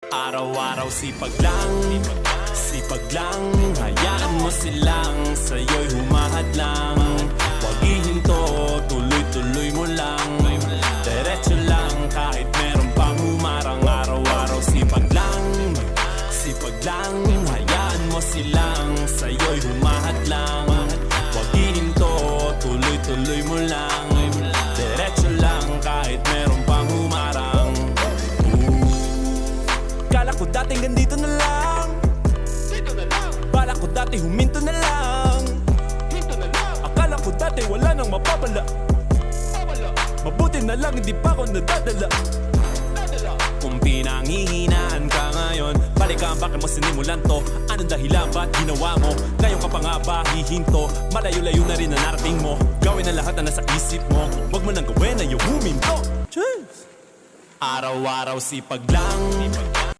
Araw-araw sipag lang, sipag lang. Hayaan mo silang sa'yo'y humahad lang. Huwag ihinto, tuloy-tuloy mo lang. Diretso lang kahit meron pang humarang. Araw-araw sipag lang, sipag lang. Hayaan mo silang sa'yo'y humahad lang. Huwag ihinto, tuloy-tuloy mo lang. Diretso lang kahit meron pang humarang. Kala ko dating ganito na lang. Dito na lang, Bala ko dati huminto na lang. dito na lang, Akala ko dati wala nang mapapala. pawala, Mabuti na lang hindi pa ako nadadala. dadala. Kung pinanghihinaan ka ngayon, balikan bakit mo sinimulan to. Anong dahilan ba't ginawa mo? Ngayon ka pa nga ba hihinto? Malayo-layo na rin na narating mo. Gawin na lahat na nasa isip mo. Huwag mo nang gawin na yung huminto. Cheers! Araw-araw sipag lang,